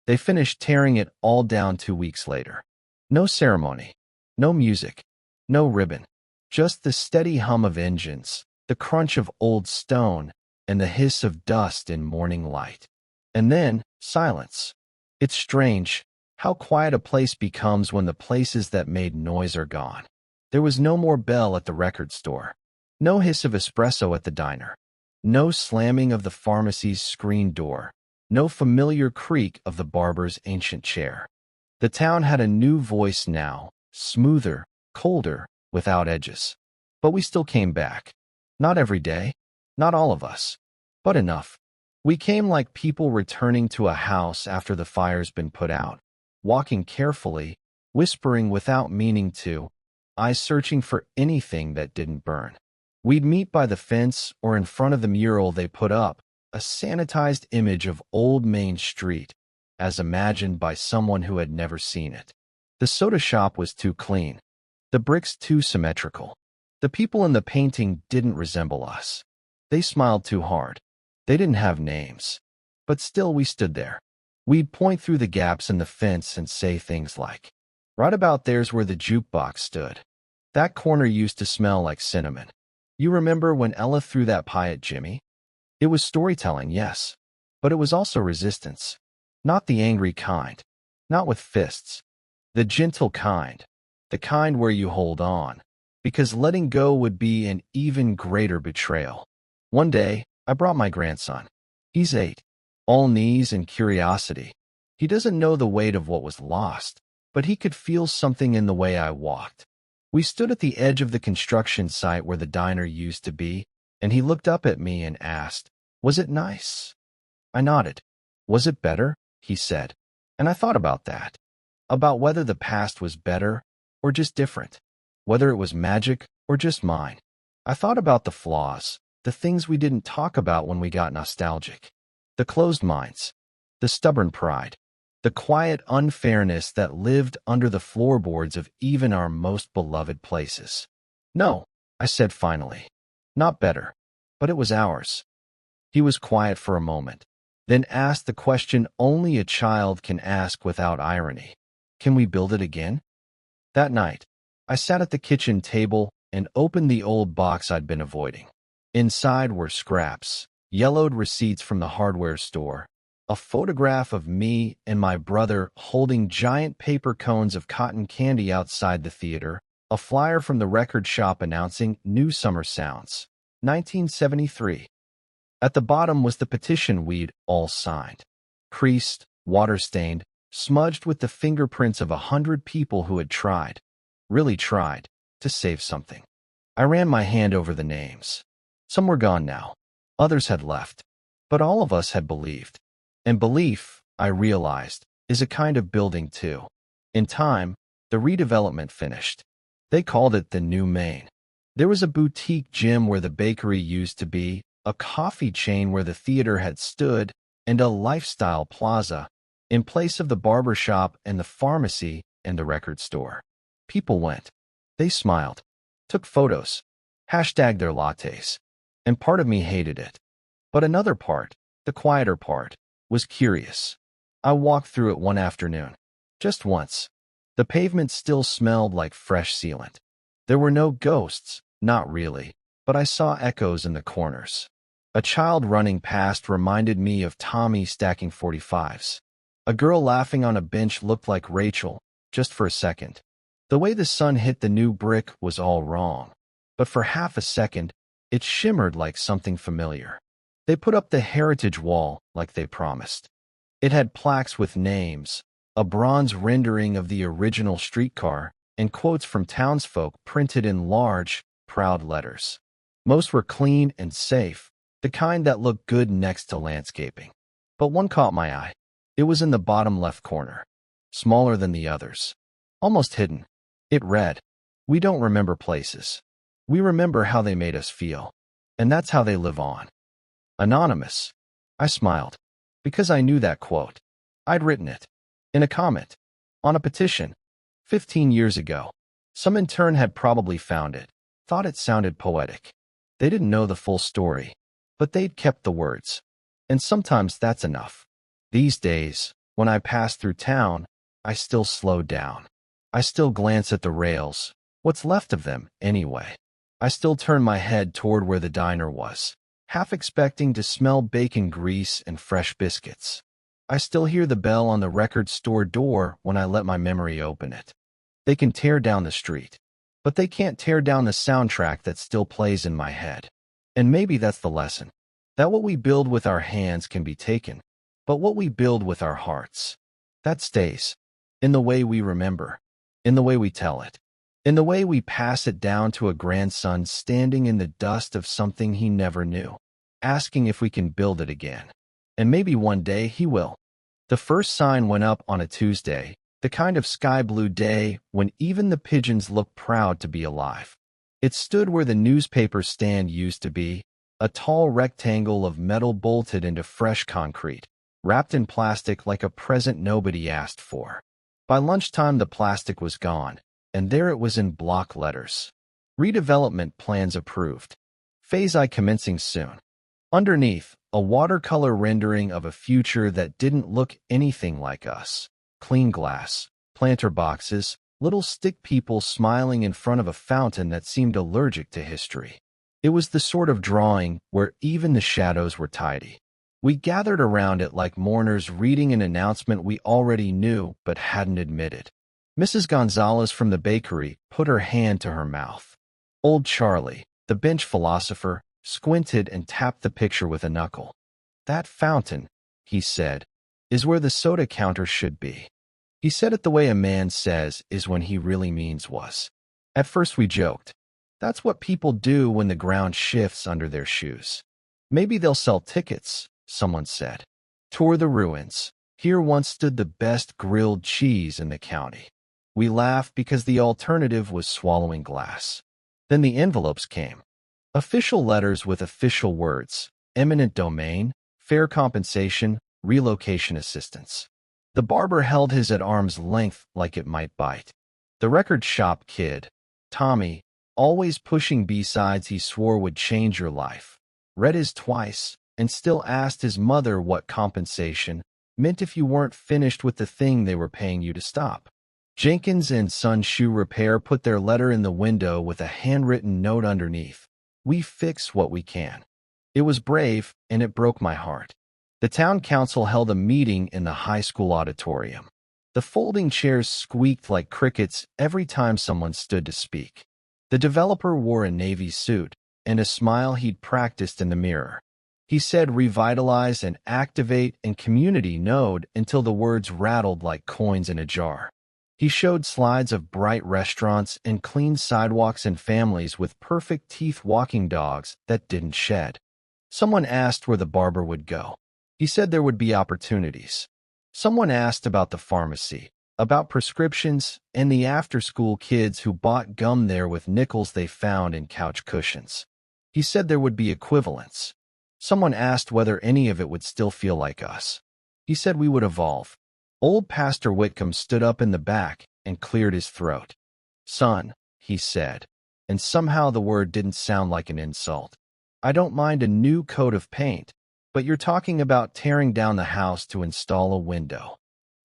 They finished tearing it all down 2 weeks later. No ceremony, no music, no ribbon, just the steady hum of engines, the crunch of old stone, and the hiss of dust in morning light. And then, silence. It's strange how quiet a place becomes when the places that made noise are gone. There was no more bell at the record store, no hiss of espresso at the diner, no slamming of the pharmacy's screen door, no familiar creak of the barber's ancient chair. The town had a new voice now, smoother, colder, without edges. But we still came back. Not every day, not all of us, but enough. We came like people returning to a house after the fire's been put out, walking carefully, whispering without meaning to, eyes searching for anything that didn't burn. We'd meet by the fence or in front of the mural they put up, a sanitized image of Old Main Street, as imagined by someone who had never seen it. The soda shop was too clean, the bricks too symmetrical. The people in the painting didn't resemble us. They smiled too hard. They didn't have names. But still we stood there. We'd point through the gaps in the fence and say things like, "Right about there's where the jukebox stood. That corner used to smell like cinnamon. You remember when Ella threw that pie at Jimmy?" It was storytelling, yes, but it was also resistance. Not the angry kind, not with fists. The gentle kind, the kind where you hold on, because letting go would be an even greater betrayal. One day, I brought my grandson. He's 8, all knees and curiosity. He doesn't know the weight of what was lost, but he could feel something in the way I walked. We stood at the edge of the construction site where the diner used to be, and he looked up at me and asked, "Was it nice?" I nodded. "Was it better?" he said. And I thought about that. About whether the past was better or just different. Whether it was magic or just mine. I thought about the flaws, the things we didn't talk about when we got nostalgic. The closed minds, the stubborn pride, the quiet unfairness that lived under the floorboards of even our most beloved places. "No," I said finally. "Not better, but it was ours." He was quiet for a moment, then asked the question only a child can ask without irony. "Can we build it again?" That night, I sat at the kitchen table and opened the old box I'd been avoiding. Inside were scraps, yellowed receipts from the hardware store, a photograph of me and my brother holding giant paper cones of cotton candy outside the theater, a flyer from the record shop announcing New Summer Sounds, 1973. At the bottom was the petition we'd all signed. Creased, water-stained, smudged with the fingerprints of 100 people who had tried, really tried, to save something. I ran my hand over the names. Some were gone now. Others had left. But all of us had believed. And belief, I realized, is a kind of building too. In time, the redevelopment finished. They called it the New Main. There was a boutique gym where the bakery used to be, a coffee chain where the theater had stood, and a lifestyle plaza, in place of the barber shop and the pharmacy and the record store. People went. They smiled, took photos, hashtagged their lattes, and part of me hated it. But another part, the quieter part, was curious. I walked through it one afternoon, just once. The pavement still smelled like fresh sealant. There were no ghosts, not really, but I saw echoes in the corners. A child running past reminded me of Tommy stacking 45s. A girl laughing on a bench looked like Rachel, just for a second. The way the sun hit the new brick was all wrong, but for half a second, it shimmered like something familiar. They put up the heritage wall like they promised. It had plaques with names, a bronze rendering of the original streetcar, and quotes from townsfolk printed in large, proud letters. Most were clean and safe, the kind that looked good next to landscaping. But one caught my eye. It was in the bottom left corner, smaller than the others, almost hidden. It read, "We don't remember places. We remember how they made us feel, and that's how they live on." Anonymous. I smiled, because I knew that quote. I'd written it, in a comment, on a petition, 15 years ago. Some intern had probably found it, thought it sounded poetic. They didn't know the full story, but they'd kept the words. And sometimes that's enough. These days, When I pass through town, I still slow down. I still glance at the rails, what's left of them, anyway. I still turn my head toward where the diner was, half expecting to smell bacon grease and fresh biscuits. I still hear the bell on the record store door when I let my memory open it. They can tear down the street, but they can't tear down the soundtrack that still plays in my head. And maybe that's the lesson, that what we build with our hands can be taken, but what we build with our hearts, that stays. In the way we remember, in the way we tell it, in the way we pass it down to a grandson standing in the dust of something he never knew, asking if we can build it again. And maybe one day he will. The first sign went up on a Tuesday, the kind of sky-blue day when even the pigeons looked proud to be alive. It stood where the newspaper stand used to be, a tall rectangle of metal bolted into fresh concrete, wrapped in plastic like a present nobody asked for. By lunchtime, the plastic was gone, and there it was in block letters. Redevelopment plans approved. Phase I commencing soon. Underneath, a watercolor rendering of a future that didn't look anything like us. Clean glass, planter boxes, little stick people smiling in front of a fountain that seemed allergic to history. It was the sort of drawing where even the shadows were tidy. We gathered around it like mourners reading an announcement we already knew but hadn't admitted. Mrs. Gonzalez from the bakery put her hand to her mouth. Old Charlie, the bench philosopher, squinted and tapped the picture with a knuckle. "That fountain," he said, "is where the soda counter should be." He said it the way a man says is when he really means was. At first we joked. That's what people do when the ground shifts under their shoes. "Maybe they'll sell tickets," someone said. "Tour the ruins. Here once stood the best grilled cheese in the county." We laughed because the alternative was swallowing glass. Then the envelopes came. Official letters with official words: eminent domain, fair compensation, relocation assistance. The barber held his at arm's length like it might bite. The record shop kid, Tommy, always pushing B-sides he swore would change your life, read his twice and still asked his mother what compensation meant if you weren't finished with the thing they were paying you to stop. Jenkins and Son Shoe Repair put their letter in the window with a handwritten note underneath: "We fix what we can." It was brave, and it broke my heart. The town council held a meeting in the high school auditorium. The folding chairs squeaked like crickets every time someone stood to speak. The developer wore a navy suit and a smile he'd practiced in the mirror. He said revitalize and activate and community node until the words rattled like coins in a jar. He showed slides of bright restaurants and clean sidewalks and families with perfect teeth walking dogs that didn't shed. Someone asked where the barber would go. He said there would be opportunities. Someone asked about the pharmacy, about prescriptions, and the after-school kids who bought gum there with nickels they found in couch cushions. He said there would be equivalents. Someone asked whether any of it would still feel like us. He said we would evolve. Old Pastor Whitcomb stood up in the back and cleared his throat. "Son," he said, and somehow the word didn't sound like an insult. "I don't mind a new coat of paint, but you're talking about tearing down the house to install a window."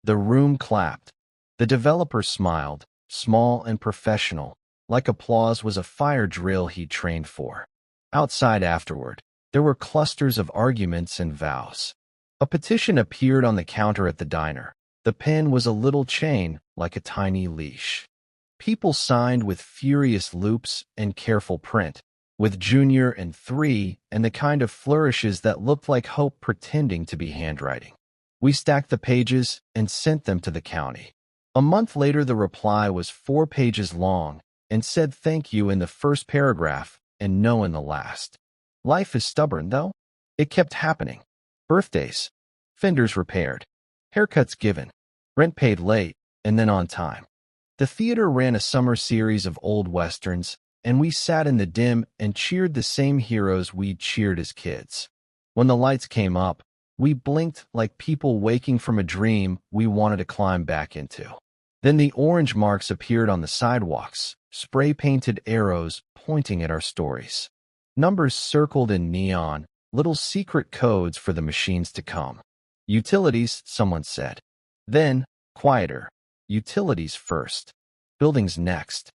The room clapped. The developer smiled, small and professional, like applause was a fire drill he'd trained for. Outside afterward, there were clusters of arguments and vows. A petition appeared on the counter at the diner. The pen was a little chain, like a tiny leash. People signed with furious loops and careful print, with Junior and 3 and the kind of flourishes that looked like hope pretending to be handwriting. We stacked the pages and sent them to the county. A month later, the reply was 4 pages long and said thank you in the first paragraph and no in the last. Life is stubborn, though. It kept happening. Birthdays, fenders repaired, haircuts given, rent paid late, and then on time. The theater ran a summer series of old westerns, and we sat in the dim and cheered the same heroes we'd cheered as kids. When the lights came up, we blinked like people waking from a dream we wanted to climb back into. Then the orange marks appeared on the sidewalks, spray-painted arrows pointing at our stories. Numbers circled in neon, little secret codes for the machines to come. "Utilities," someone said. Then, quieter. Utilities first. Buildings next.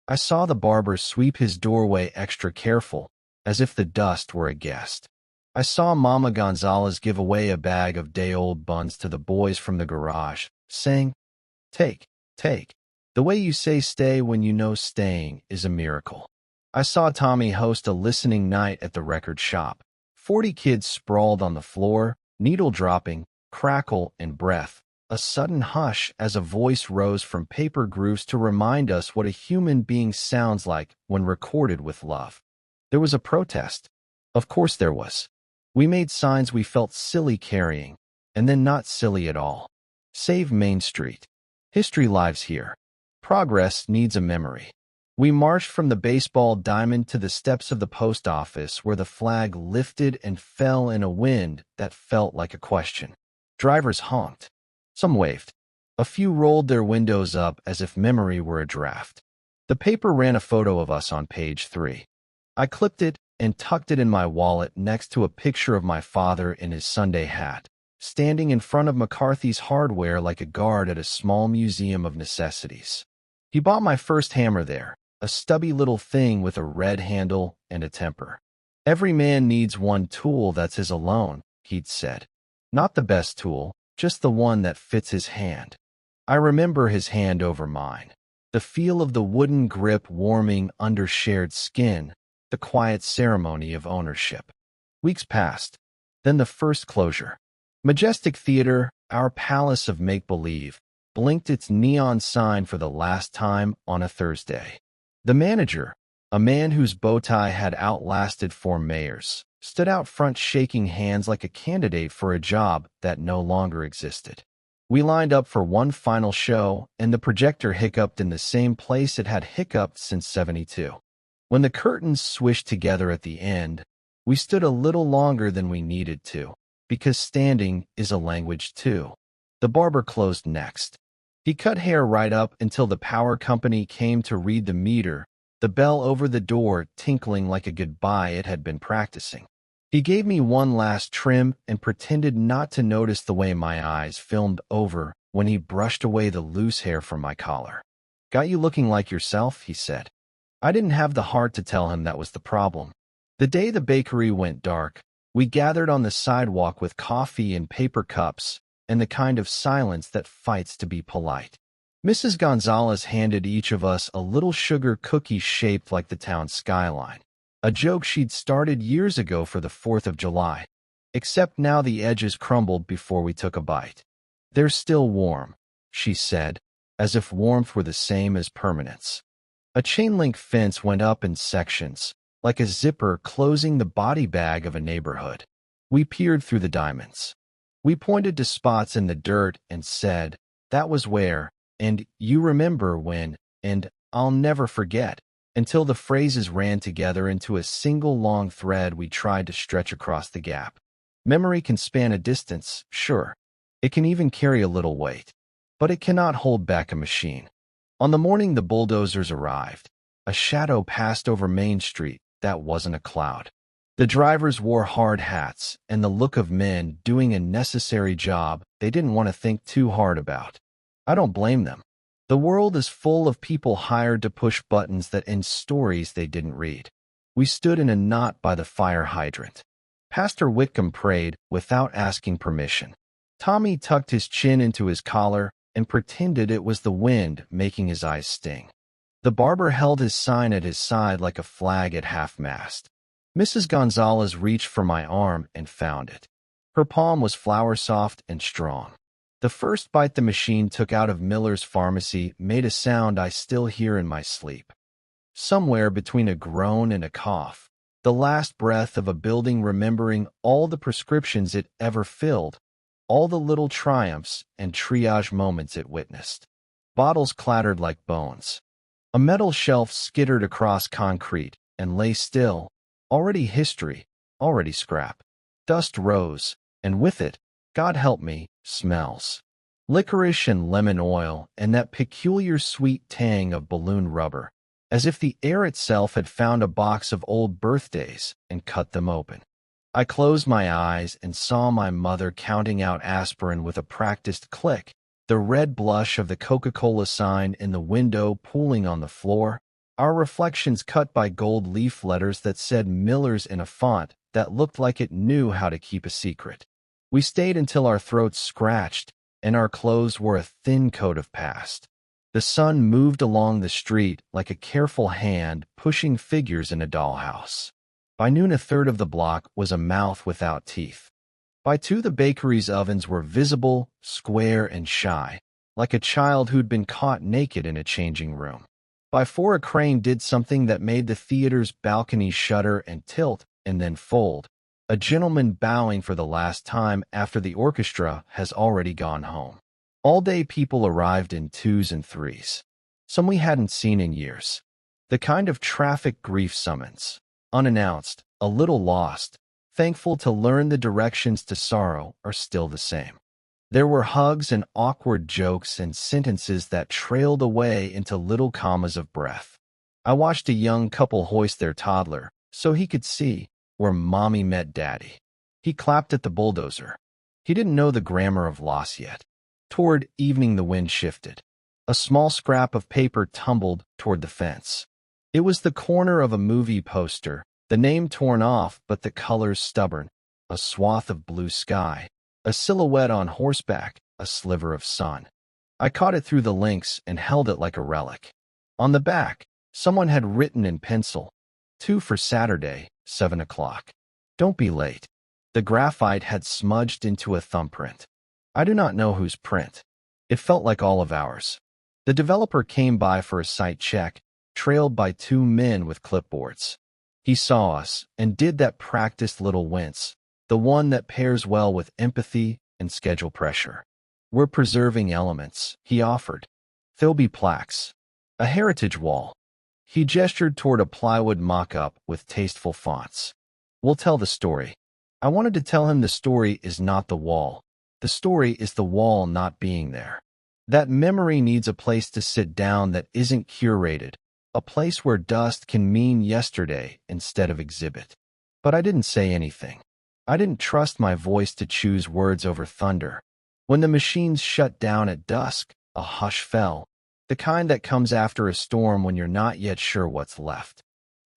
I saw the barber sweep his doorway extra careful, as if the dust were a guest. I saw Mama Gonzalez give away a bag of day-old buns to the boys from the garage, saying, "Take, take. The way you say stay when you know staying is a miracle." I saw Tommy host a listening night at the record shop. 40 kids sprawled on the floor, needle dropping, crackle, and breath. A sudden hush as a voice rose from paper grooves to remind us what a human being sounds like when recorded with love. There was a protest. Of course there was. We made signs we felt silly carrying, and then not silly at all. Save Main Street. History lives here. Progress needs a memory. We marched from the baseball diamond to the steps of the post office where the flag lifted and fell in a wind that felt like a question. Drivers honked. Some waved. A few rolled their windows up as if memory were a draft. The paper ran a photo of us on page 3. I clipped it and tucked it in my wallet next to a picture of my father in his Sunday hat, standing in front of McCarthy's Hardware like a guard at a small museum of necessities. He bought my first hammer there, a stubby little thing with a red handle and a temper. "Every man needs one tool that's his alone," he'd said. "Not the best tool, just the one that fits his hand." I remember his hand over mine, the feel of the wooden grip warming under shared skin, the quiet ceremony of ownership. Weeks passed. Then the first closure. Majestic Theater, our palace of make-believe, blinked its neon sign for the last time on a Thursday. The manager, a man whose bow tie had outlasted 4 mayors, stood out front shaking hands like a candidate for a job that no longer existed. We lined up for one final show, and the projector hiccuped in the same place it had hiccuped since '72. When the curtains swished together at the end, we stood a little longer than we needed to, because standing is a language too. The barber closed next. He cut hair right up until the power company came to read the meter, the bell over the door tinkling like a goodbye it had been practicing. He gave me one last trim and pretended not to notice the way my eyes filmed over when he brushed away the loose hair from my collar. "Got you looking like yourself," he said. I didn't have the heart to tell him that was the problem. The day the bakery went dark, we gathered on the sidewalk with coffee in paper cups and the kind of silence that fights to be polite. Mrs. Gonzalez handed each of us a little sugar cookie shaped like the town skyline, a joke she'd started years ago for the 4th of July, except now the edges crumbled before we took a bite. "They're still warm," she said, as if warmth were the same as permanence. A chain-link fence went up in sections, like a zipper closing the body bag of a neighborhood. We peered through the diamonds. We pointed to spots in the dirt and said, "That was where," and "You remember when," and "I'll never forget," until the phrases ran together into a single long thread we tried to stretch across the gap. Memory can span a distance, sure. It can even carry a little weight. But it cannot hold back a machine. On the morning the bulldozers arrived, a shadow passed over Main Street that wasn't a cloud. The drivers wore hard hats and the look of men doing a necessary job they didn't want to think too hard about. I don't blame them. The world is full of people hired to push buttons that end stories they didn't read. We stood in a knot by the fire hydrant. Pastor Whitcomb prayed without asking permission. Tommy tucked his chin into his collar and pretended it was the wind making his eyes sting. The barber held his sign at his side like a flag at half-mast. Mrs. Gonzalez reached for my arm and found it. Her palm was flour-soft and strong. The first bite the machine took out of Miller's Pharmacy made a sound I still hear in my sleep. Somewhere between a groan and a cough, the last breath of a building remembering all the prescriptions it ever filled, all the little triumphs and triage moments it witnessed. Bottles clattered like bones. A metal shelf skittered across concrete and lay still, already history, already scrap. Dust rose, and with it, God help me, smells. Licorice and lemon oil and that peculiar sweet tang of balloon rubber, as if the air itself had found a box of old birthdays and cut them open. I closed my eyes and saw my mother counting out aspirin with a practiced click, the red blush of the Coca-Cola sign in the window pooling on the floor, our reflections cut by gold leaf letters that said Miller's in a font that looked like it knew how to keep a secret. We stayed until our throats scratched and our clothes were a thin coat of past. The sun moved along the street like a careful hand pushing figures in a dollhouse. By noon, a third of the block was a mouth without teeth. By 2, the bakery's ovens were visible, square, and shy, like a child who'd been caught naked in a changing room. By 4, a crane did something that made the theater's balcony shudder and tilt and then fold, a gentleman bowing for the last time after the orchestra has already gone home. All day people arrived in 2s and 3s. Some we hadn't seen in years. The kind of traffic grief summons. Unannounced, a little lost, thankful to learn the directions to sorrow are still the same. There were hugs and awkward jokes and sentences that trailed away into little commas of breath. I watched a young couple hoist their toddler so he could see where mommy met daddy. He clapped at the bulldozer. He didn't know the grammar of loss yet. Toward evening, the wind shifted. A small scrap of paper tumbled toward the fence. It was the corner of a movie poster, the name torn off but the colors stubborn, a swath of blue sky, a silhouette on horseback, a sliver of sun. I caught it through the links and held it like a relic. On the back, someone had written in pencil, 2 for Saturday, 7 o'clock. Don't be late. The graphite had smudged into a thumbprint. I do not know whose print. It felt like all of ours. The developer came by for a site check, trailed by 2 men with clipboards. He saw us and did that practiced little wince, the one that pairs well with empathy and schedule pressure. We're preserving elements, he offered. There'll be plaques. A heritage wall. He gestured toward a plywood mock-up with tasteful fonts. We'll tell the story. I wanted to tell him the story is not the wall. The story is the wall not being there. That memory needs a place to sit down that isn't curated, a place where dust can mean yesterday instead of exhibit. But I didn't say anything. I didn't trust my voice to choose words over thunder. When the machines shut down at dusk, a hush fell, the kind that comes after a storm when you're not yet sure what's left.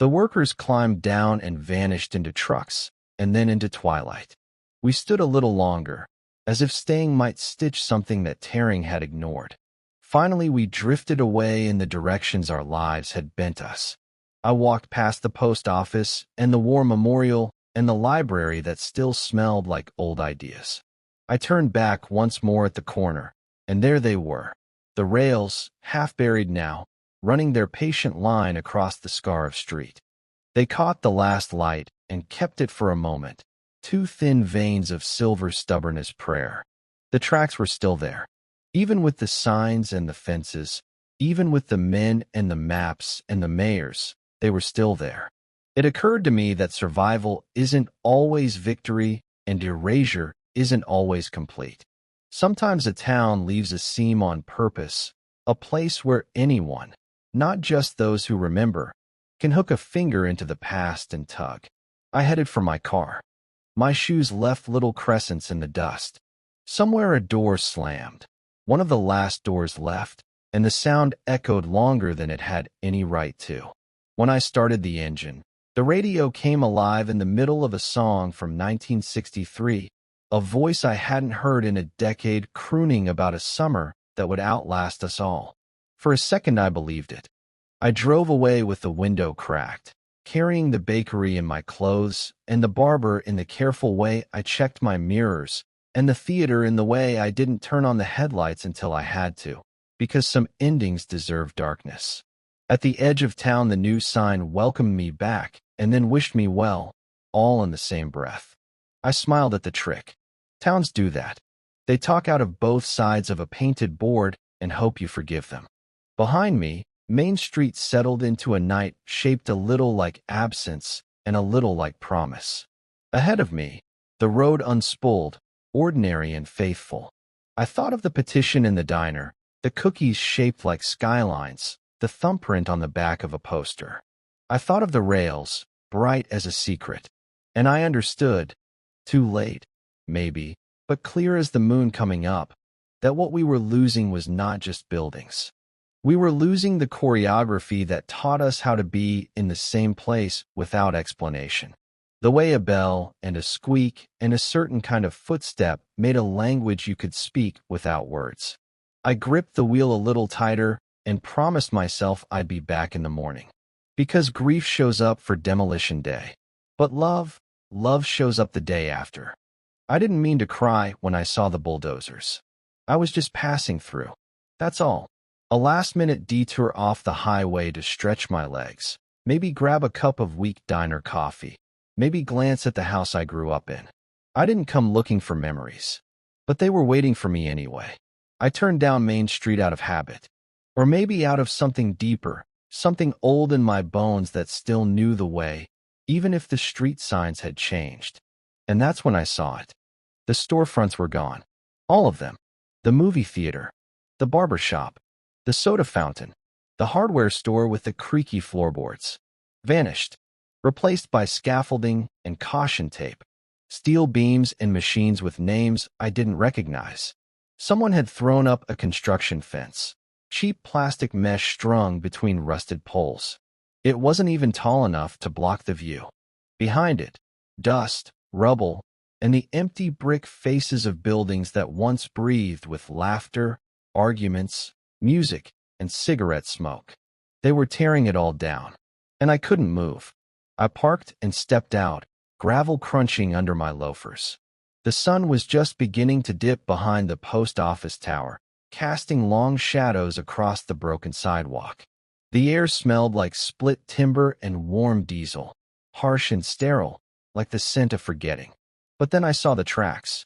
The workers climbed down and vanished into trucks, and then into twilight. We stood a little longer, as if staying might stitch something that tearing had ignored. Finally, we drifted away in the directions our lives had bent us. I walked past the post office and the war memorial and the library that still smelled like old ideas. I turned back once more at the corner, and there they were, the rails, half buried now, running their patient line across the scar of street. They caught the last light and kept it for a moment, 2 thin veins of silver stubborn as prayer. The tracks were still there. Even with the signs and the fences, even with the men and the maps and the mayors, they were still there. It occurred to me that survival isn't always victory and erasure isn't always complete. Sometimes a town leaves a seam on purpose, a place where anyone, not just those who remember, can hook a finger into the past and tug. I headed for my car. My shoes left little crescents in the dust. Somewhere a door slammed. One of the last doors left, and the sound echoed longer than it had any right to. When I started the engine, the radio came alive in the middle of a song from 1963, a voice I hadn't heard in a decade crooning about a summer that would outlast us all. For a second I believed it. I drove away with the window cracked, carrying the bakery in my clothes and the barber in the careful way I checked my mirrors, and the theater in the way I didn't turn on the headlights until I had to, because some endings deserve darkness. At the edge of town, the new sign welcomed me back and then wished me well, all in the same breath. I smiled at the trick. Towns do that. They talk out of both sides of a painted board and hope you forgive them. Behind me, Main Street settled into a night shaped a little like absence and a little like promise. Ahead of me, the road unspooled, ordinary and faithful. I thought of the petition in the diner, the cookies shaped like skylines, the thumbprint on the back of a poster. I thought of the rails, bright as a secret. And I understood, too late, maybe, but clear as the moon coming up, that what we were losing was not just buildings. We were losing the choreography that taught us how to be in the same place without explanation. The way a bell and a squeak and a certain kind of footstep made a language you could speak without words. I gripped the wheel a little tighter and promised myself I'd be back in the morning. Because grief shows up for demolition day. But love shows up the day after. I didn't mean to cry when I saw the bulldozers. I was just passing through. That's all. A last-minute detour off the highway to stretch my legs, maybe grab a cup of weak diner coffee, maybe glance at the house I grew up in. I didn't come looking for memories, but they were waiting for me anyway. I turned down Main Street out of habit, or maybe out of something deeper, something old in my bones that still knew the way, even if the street signs had changed. And that's when I saw it. The storefronts were gone. All of them. The movie theater, the barber shop, the soda fountain, the hardware store with the creaky floorboards. Vanished. Replaced by scaffolding and caution tape, steel beams and machines with names I didn't recognize. Someone had thrown up a construction fence, cheap plastic mesh strung between rusted poles. It wasn't even tall enough to block the view. Behind it, dust, rubble, and the empty brick faces of buildings that once breathed with laughter, arguments, music, and cigarette smoke. They were tearing it all down, and I couldn't move. I parked and stepped out, gravel crunching under my loafers. The sun was just beginning to dip behind the post office tower, casting long shadows across the broken sidewalk. The air smelled like split timber and warm diesel, harsh and sterile, like the scent of forgetting. But then I saw the tracks.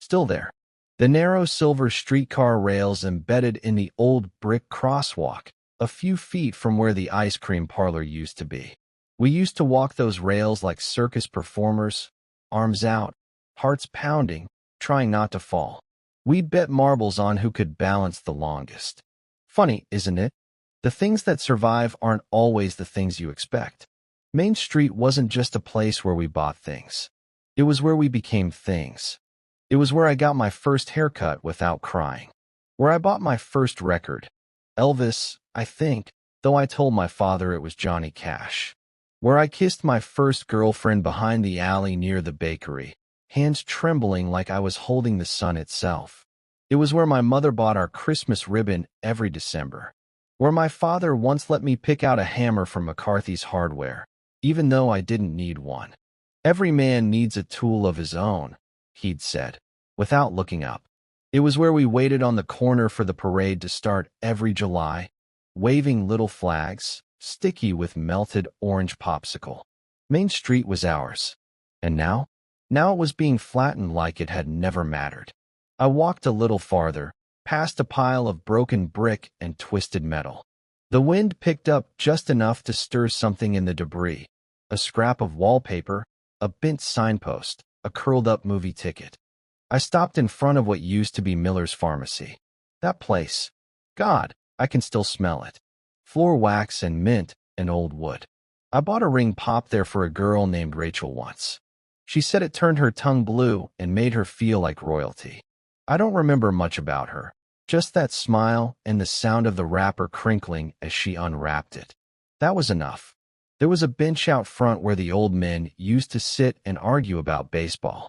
Still there. The narrow silver streetcar rails embedded in the old brick crosswalk, a few feet from where the ice cream parlor used to be. We used to walk those rails like circus performers, arms out, hearts pounding, trying not to fall. We'd bet marbles on who could balance the longest. Funny, isn't it? The things that survive aren't always the things you expect. Main Street wasn't just a place where we bought things. It was where we became things. It was where I got my first haircut without crying. Where I bought my first record. Elvis, I think, though I told my father it was Johnny Cash. Where I kissed my first girlfriend behind the alley near the bakery, hands trembling like I was holding the sun itself. It was where my mother bought our Christmas ribbon every December. Where my father once let me pick out a hammer from McCarthy's Hardware, even though I didn't need one. Every man needs a tool of his own, he'd said, without looking up. It was where we waited on the corner for the parade to start every July, waving little flags, sticky with melted orange popsicle. Main Street was ours. And now? Now it was being flattened like it had never mattered. I walked a little farther, past a pile of broken brick and twisted metal. The wind picked up just enough to stir something in the debris. A scrap of wallpaper, a bent signpost, a curled-up movie ticket. I stopped in front of what used to be Miller's Pharmacy. That place. God, I can still smell it. Floor wax and mint and old wood. I bought a ring pop there for a girl named Rachel once. She said it turned her tongue blue and made her feel like royalty. I don't remember much about her, just that smile and the sound of the wrapper crinkling as she unwrapped it. That was enough. There was a bench out front where the old men used to sit and argue about baseball.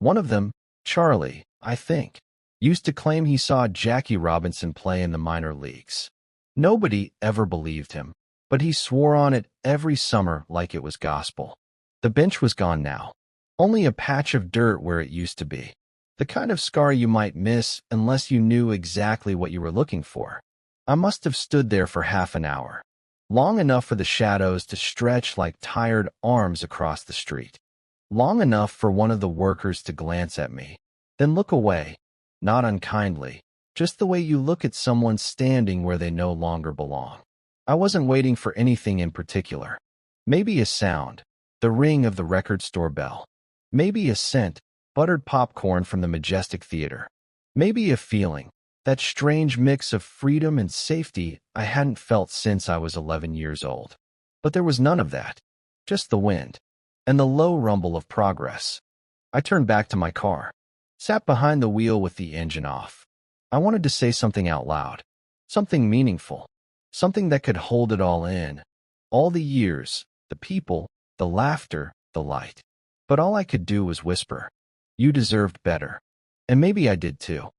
One of them, Charlie, I think, used to claim he saw Jackie Robinson play in the minor leagues. Nobody ever believed him, but he swore on it every summer like it was gospel. The bench was gone now. Only a patch of dirt where it used to be. The kind of scar you might miss unless you knew exactly what you were looking for. I must have stood there for half an hour, long enough for the shadows to stretch like tired arms across the street, long enough for one of the workers to glance at me, then look away, not unkindly, just the way you look at someone standing where they no longer belong. I wasn't waiting for anything in particular. Maybe a sound, the ring of the record store bell. Maybe a scent, buttered popcorn from the Majestic Theater. Maybe a feeling, that strange mix of freedom and safety I hadn't felt since I was 11 years old. But there was none of that. Just the wind. and the low rumble of progress. I turned back to my car, sat behind the wheel with the engine off. I wanted to say something out loud, something meaningful, something that could hold it all in. All the years, the people, the laughter, the light. But all I could do was whisper, "You deserved better." And maybe I did too.